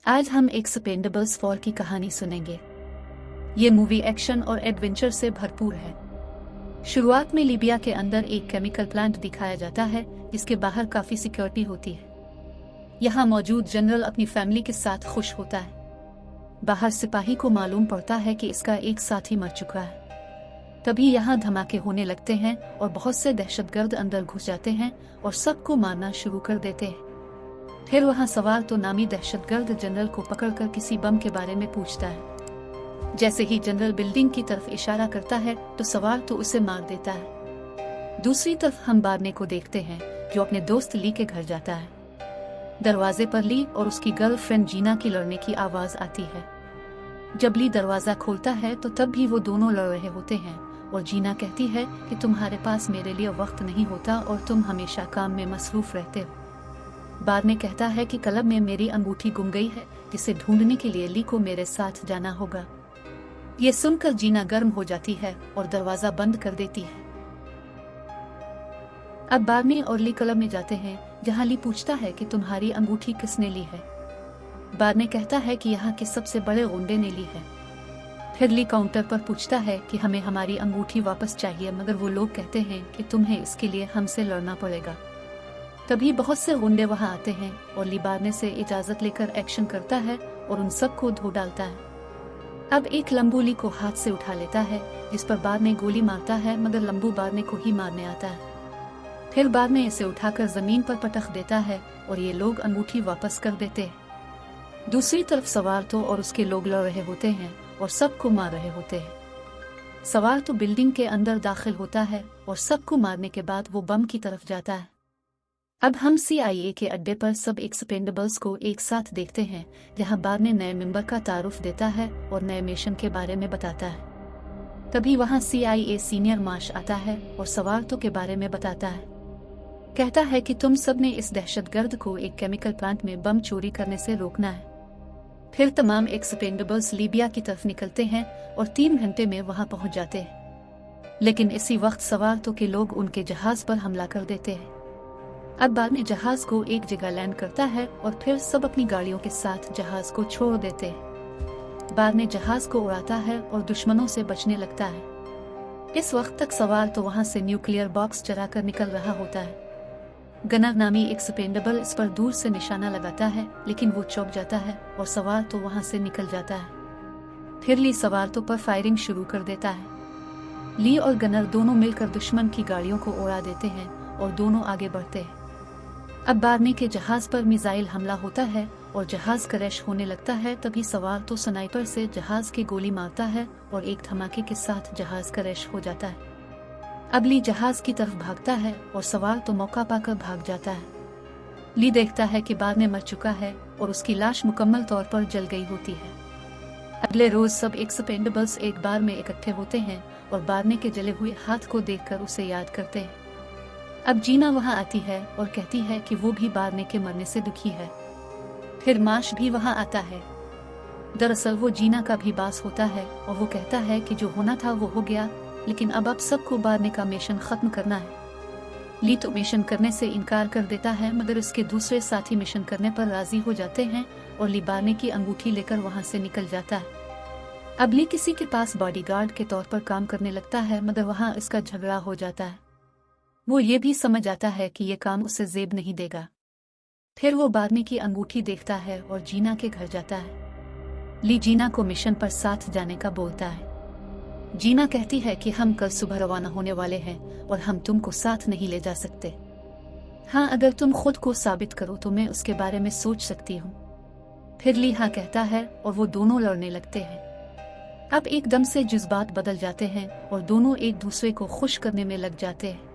आज हम एक स्पेंडेबल्स वॉर की कहानी सुनेंगे। ये मूवी एक्शन और एडवेंचर से भरपूर है। शुरुआत में लीबिया के अंदर एक केमिकल प्लांट दिखाया जाता है जिसके बाहर काफी सिक्योरिटी होती है। यहाँ मौजूद जनरल अपनी फैमिली के साथ खुश होता है। बाहर सिपाही को मालूम पड़ता है कि इसका एक साथी मर चुका है। तभी यहाँ धमाके होने लगते हैं और बहुत से दहशतगर्द अंदर घुस जाते हैं और सबको मारना शुरू कर देते हैं। फिर वहाँ सवार तो नामी दहशतगर्द जनरल को पकड़कर किसी बम के बारे में पूछता है। जैसे ही जनरल बिल्डिंग की तरफ इशारा करता है तो सवार तो उसे मार देता है। दूसरी तरफ हम बारने को देखते हैं जो अपने दोस्त ली के घर जाता है। दरवाजे पर ली और उसकी गर्लफ्रेंड जीना की लड़ने की आवाज आती है। जब ली दरवाजा खोलता है तो तब भी वो दोनों लड़ रहे होते हैं और जीना कहती है कि तुम्हारे पास मेरे लिए वक्त नहीं होता और तुम हमेशा काम में मसरूफ रहते हो। बारने कहता है कि क्लब में मेरी अंगूठी गुम गई है जिसे ढूंढने के लिए ली को मेरे साथ जाना होगा। ये सुनकर जीना गर्म हो जाती है और दरवाजा बंद कर देती है। अब बारने और ली क्लब में जाते हैं जहां ली पूछता है कि तुम्हारी अंगूठी किसने ली है। बारने कहता है कि यहाँ के सबसे बड़े गुंडे ने ली है। फिर ली काउंटर पर पूछता है कि हमें हमारी अंगूठी वापस चाहिए, मगर वो लोग कहते हैं कि तुम्हें इसके लिए हमसे लड़ना पड़ेगा। तभी बहुत से गुंडे वहां आते हैं और ली बारने से इजाजत लेकर एक्शन करता है और उन सबको धो डालता है। अब एक लंबू ली को हाथ से उठा लेता है जिस पर बारने गोली मारता है, मगर लंबू बारने को ही मारने आता है। फिर बारने इसे उठाकर जमीन पर पटक देता है और ये लोग अंगूठी वापस कर देते हैं। दूसरी तरफ सवार तो और उसके लोग लड़ रहे होते हैं और सबको मार रहे होते हैं। सवार तो बिल्डिंग के अंदर दाखिल होता है और सबको मारने के बाद वो बम की तरफ जाता है। अब हम CIA के अड्डे पर सब एक्सपेंडेबल्स को एक साथ देखते हैं जहां बारने नए मेंबर का तारुफ देता है और नए मिशन के बारे में बताता है। तभी वहां CIA सीनियर मार्श आता है और सवारतों के बारे में बताता है। कहता है कि तुम सब ने इस दहशतगर्द को एक केमिकल प्लांट में बम चोरी करने से रोकना है। फिर तमाम एक्सपेंडेबल्स लीबिया की तरफ निकलते हैं और 3 घंटे में वहां पहुंच जाते हैं। लेकिन इसी वक्त सवारतों के लोग उनके जहाज पर हमला कर देते हैं। अब बारने जहाज को एक जगह लैंड करता है और फिर सब अपनी गाड़ियों के साथ जहाज को छोड़ देते हैं। बारने जहाज को उड़ाता है और दुश्मनों से बचने लगता है। इस वक्त तक सवार तो वहां से न्यूक्लियर बॉक्स चराकर निकल रहा होता है। गनर नामी एक्सपेंडेबल इस पर दूर से निशाना लगाता है, लेकिन वो चौंक जाता है और सवार तो वहां से निकल जाता है। फिर ली सवार तो पर फायरिंग शुरू कर देता है। ली और गनर दोनों मिलकर दुश्मन की गाड़ियों को उड़ा देते हैं और दोनों आगे बढ़ते हैं। अब बारने के जहाज पर मिसाइल हमला होता है और जहाज क्रैश होने लगता है। तभी सवार तो स्नाइपर से जहाज की गोली मारता है और एक धमाके के साथ जहाज क्रैश हो जाता है। अब ली जहाज की तरफ भागता है और सवार तो मौका पाकर भाग जाता है। ली देखता है कि बारने मर चुका है और उसकी लाश मुकम्मल तौर पर जल गई होती है। अगले रोज सब एक्सपेंडेबल्स एक बार में इकट्ठे होते हैं और बारने के जले हुए हाथ को देखकर उसे याद करते हैं। अब जीना वहां आती है और कहती है कि वो भी बारने के मरने से दुखी है। फिर माश भी वहां आता है। दरअसल वो जीना का भी बास होता है और वो कहता है कि जो होना था वो हो गया, लेकिन अब सबको बारने का मिशन खत्म करना है। ली तो मिशन करने से इनकार कर देता है, मगर उसके दूसरे साथी मिशन करने पर राजी हो जाते हैं और ली बारने की अंगूठी लेकर वहां से निकल जाता है। अब ली किसी के पास बॉडीगार्ड के तौर पर काम करने लगता है, मगर वहां इसका झगड़ा हो जाता है। वो ये भी समझ आता है कि ये काम उसे जेब नहीं देगा। फिर वो बारने की अंगूठी देखता है और जीना के घर जाता है। ली जीना को मिशन पर साथ जाने का बोलता है। जीना कहती है कि हम कल सुबह रवाना होने वाले हैं और हम तुमको साथ नहीं ले जा सकते। हाँ, अगर तुम खुद को साबित करो तो मैं उसके बारे में सोच सकती हूँ। फिर ली हाँ कहता है और वो दोनों लड़ने लगते हैं। अब एकदम से जज्बात बदल जाते हैं और दोनों एक दूसरे को खुश करने में लग जाते हैं।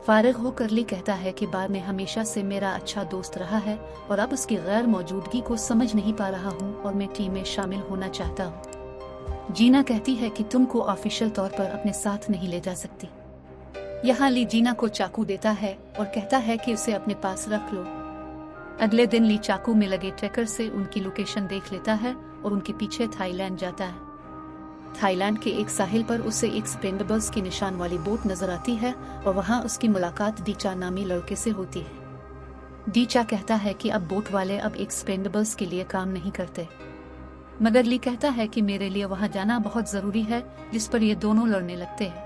फारिग होकर ली कहता है कि बारने हमेशा से मेरा अच्छा दोस्त रहा है और अब उसकी गैर मौजूदगी को समझ नहीं पा रहा हूँ और मैं टीम में शामिल होना चाहता हूँ। जीना कहती है कि तुमको ऑफिशियल तौर पर अपने साथ नहीं ले जा सकती। यहाँ ली जीना को चाकू देता है और कहता है कि उसे अपने पास रख लो। अगले दिन ली चाकू में लगे ट्रैकर से उनकी लोकेशन देख लेता है और उनके पीछे थाईलैंड जाता है। थाईलैंड के एक साहिल पर उसे एक्सपेंडेबल्स की निशान वाली बोट नजर आती है और वहां उसकी मुलाकात दीचा नामी लड़के से होती है। डीचा कहता है कि अब बोट वाले अब एक्सपेंडेबल्स के लिए काम नहीं करते, मगर ली कहता है कि मेरे लिए वहां जाना बहुत जरूरी है, जिस पर ये दोनों लड़ने लगते हैं।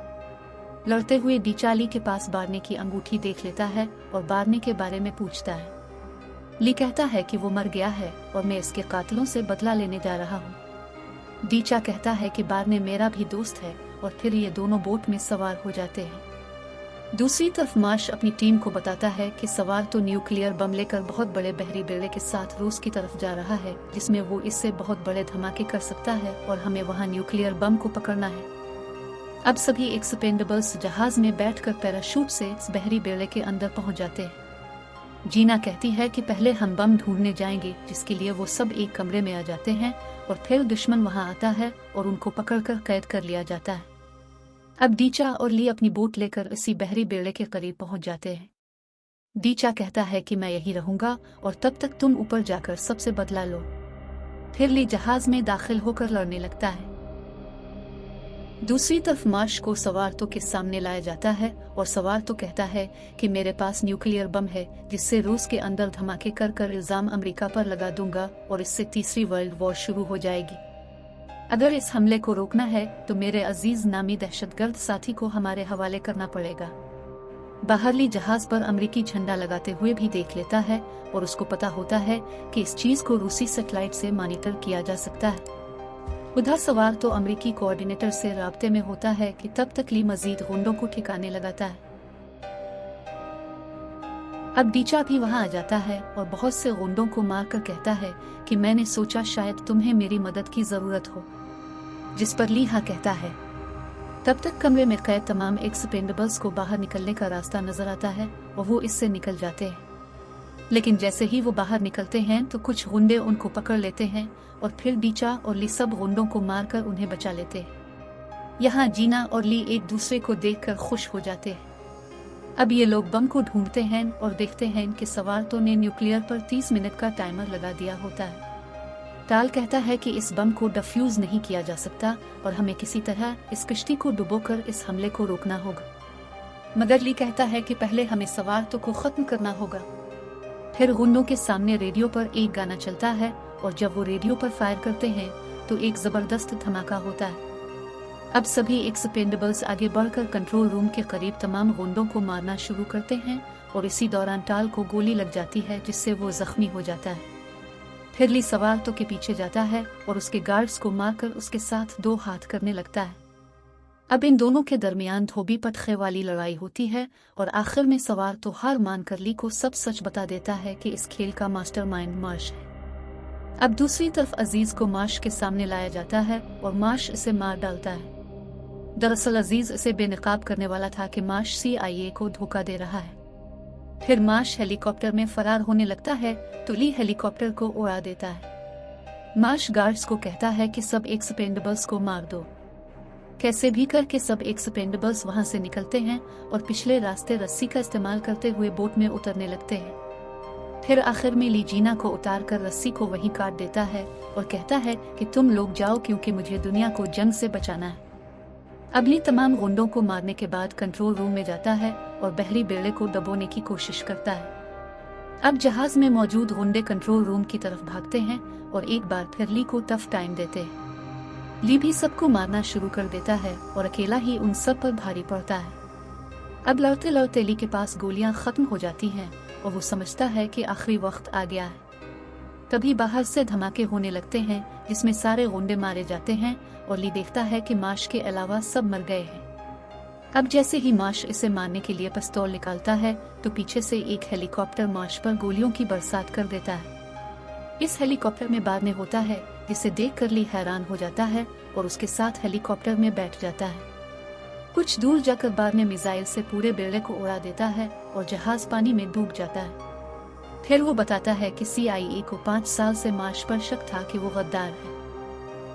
लड़ते हुए डीचा ली के पास बारने की अंगूठी देख लेता है और बारने के बारे में पूछता है। ली कहता है कि वो मर गया है और मैं इसके कातिलों से बदला लेने जा रहा हूँ। डीचा कहता है कि बारने मेरा भी दोस्त है और फिर ये दोनों बोट में सवार हो जाते हैं। दूसरी तरफ मार्श अपनी टीम को बताता है कि सवार तो न्यूक्लियर बम लेकर बहुत बड़े बहरी बेड़े के साथ रूस की तरफ जा रहा है, जिसमें वो इससे बहुत बड़े धमाके कर सकता है और हमें वहां न्यूक्लियर बम को पकड़ना है। अब सभी एक्सपेंडेबल्स जहाज में बैठकर पैराशूट से इस बहरी बेड़े के अंदर पहुंच जाते हैं। जीना कहती है कि पहले हम बम ढूंढने जाएंगे, जिसके लिए वो सब एक कमरे में आ जाते हैं और फिर दुश्मन वहां आता है और उनको पकड़कर कैद कर लिया जाता है। अब डीचा और ली अपनी बोट लेकर इसी बहरी बेड़े के करीब पहुंच जाते हैं। डीचा कहता है कि मैं यहीं रहूंगा और तब तक तुम ऊपर जाकर सबसे बदला लो। फिर ली जहाज में दाखिल होकर लड़ने लगता है। दूसरी तरफ मार्श को सवारतो के सामने लाया जाता है और सवारतो कहता है कि मेरे पास न्यूक्लियर बम है, जिससे रूस के अंदर धमाके कर कर इल्जाम अमेरिका पर लगा दूंगा और इससे तीसरी वर्ल्ड वॉर शुरू हो जाएगी। अगर इस हमले को रोकना है तो मेरे अजीज नामी दहशतगर्द साथी को हमारे हवाले करना पड़ेगा। बाहरली जहाज पर अमेरिकी झंडा लगाते हुए भी देख लेता है और उसको पता होता है कि इस चीज को रूसी सैटेलाइट से मॉनिटर किया जा सकता है। उधर सवार तो अमेरिकी कोऑर्डिनेटर से राब्ते में होता है कि तब तक ली मजीद गुंडों को ठिकाने लगाता है। अब डीचा भी वहां आ जाता है और बहुत से गुंडों को मारकर कहता है कि मैंने सोचा शायद तुम्हें मेरी मदद की जरूरत हो, जिस पर ली हाँ कहता है। तब तक कमरे में कैद तमाम एक्सपेंडेबल्स को बाहर निकलने का रास्ता नजर आता है और वो इससे निकल जाते हैं। लेकिन जैसे ही वो बाहर निकलते हैं तो कुछ गुंडे उनको पकड़ लेते हैं और फिर डीचा और ली सब गुंडों को मारकर उन्हें बचा लेते हैं। यहाँ जीना और ली एक दूसरे को देखकर खुश हो जाते हैं। अब ये लोग बम को ढूंढते हैं और देखते हैं कि सवारतो ने न्यूक्लियर पर 30 मिनट का टाइमर लगा दिया होता है। टाल कहता है कि इस बम को डिफ्यूज नहीं किया जा सकता और हमें किसी तरह इस कश्ती को डुबोकर इस हमले को रोकना होगा। मगर ली कहता है कि पहले हमें सवारतो को खत्म करना होगा। फिर गुंडों के सामने रेडियो पर एक गाना चलता है और जब वो रेडियो पर फायर करते हैं तो एक जबरदस्त धमाका होता है। अब सभी एक्सपेंडेबल्स आगे बढ़कर कंट्रोल रूम के करीब तमाम गुंडों को मारना शुरू करते हैं और इसी दौरान टाल को गोली लग जाती है, जिससे वो जख्मी हो जाता है। फिर ली सवारतो के पीछे जाता है और उसके गार्ड्स को मारकर उसके साथ 2 हाथ करने लगता है। अब इन दोनों के दरमियान धोबी पटखे वाली लड़ाई होती है और आखिर में सवारतो हार मानकर ली को सब सच बता देता है कि इस खेल का मास्टरमाइंड मार्श है। अब दूसरी तरफ अजीज को मार्श के सामने लाया जाता है और मार्श इसे मार डालता है। दरअसल अजीज इसे बेनकाब करने वाला था कि मार्श CIA को धोखा दे रहा है। फिर मार्श हेलीकॉप्टर में फरार होने लगता है तो ली हेलीकॉप्टर को उड़ा देता है। मार्श गार्ड्स को कहता है कि सब एक्सपेंडेबल्स को मार दो। कैसे भी करके सब एक्सपेंडेबल्स वहां से निकलते हैं और पिछले रास्ते रस्सी का इस्तेमाल करते हुए बोट में उतरने लगते हैं। फिर आखिर में ली जीना को उतारकर रस्सी को वहीं काट देता है और कहता है कि तुम लोग जाओ, क्योंकि मुझे दुनिया को जंग से बचाना है। अब ली तमाम गुंडों को मारने के बाद कंट्रोल रूम में जाता है और बहरी बेड़े को दबोने की कोशिश करता है। अब जहाज में मौजूद गुंडे कंट्रोल रूम की तरफ भागते हैं और एक बार फिर ली को टफ टाइम देते हैं। ली भी सबको मारना शुरू कर देता है और अकेला ही उन सब पर भारी पड़ता है। अब लड़ते लड़ते ली के पास गोलियां खत्म हो जाती हैं और वो समझता है कि आखिरी वक्त आ गया है। तभी बाहर से धमाके होने लगते हैं, जिसमें सारे गुंडे मारे जाते हैं और ली देखता है कि मार्श के अलावा सब मर गए हैं। अब जैसे ही मार्श इसे मारने के लिए पिस्तौल निकालता है तो पीछे से एक हेलीकॉप्टर मार्श पर गोलियों की बरसात कर देता है। इस हेलीकॉप्टर में बारने होता है, जिसे देखकर ली हैरान हो जाता है और उसके साथ हेलीकॉप्टर में बैठ जाता है। कुछ दूर जाकर बारने मिसाइल से पूरे बेड़े को उड़ा देता है और जहाज पानी में डूब जाता है। फिर वो बताता है कि CIA को 5 साल से मार्श पर शक था कि वो गद्दार है,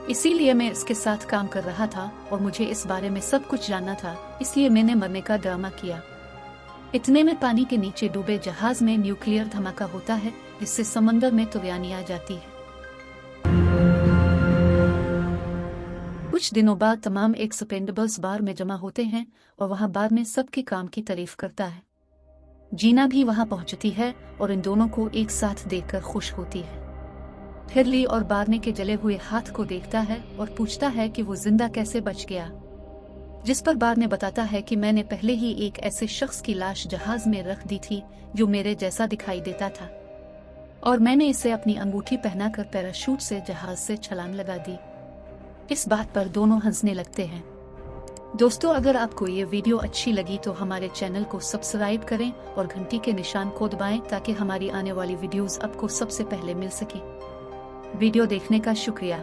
इसीलिए मैं इसके साथ काम कर रहा था और मुझे इस बारे में सब कुछ जानना था, इसलिए मैंने मरने का ड्रामा किया। इतने में पानी के नीचे डूबे जहाज में न्यूक्लियर धमाका होता है, जिससे समंदर में तूफानी आ जाती है। कुछ दिनों बाद तमाम एक्सपेंडेबल्स बार में जमा होते हैं और वहां बार में सबके काम की तारीफ करता है। जीना भी वहां पहुंचती है और इन दोनों को एक साथ देखकर खुश होती है। हिरली और बारने के जले हुए हाथ को देखता है और पूछता है कि वो जिंदा कैसे बच गया, जिस पर बारने बताता है कि मैंने पहले ही एक ऐसे शख्स की लाश जहाज में रख दी थी जो मेरे जैसा दिखाई देता था, और मैंने इसे अपनी अंगूठी पहनाकर पैराशूट से जहाज से छलांग लगा दी। इस बात पर दोनों हंसने लगते हैं। दोस्तों, अगर आपको ये वीडियो अच्छी लगी तो हमारे चैनल को सब्सक्राइब करें और घंटी के निशान को दबाएं ताकि हमारी आने वाली वीडियोस आपको सबसे पहले मिल सके। वीडियो देखने का शुक्रिया।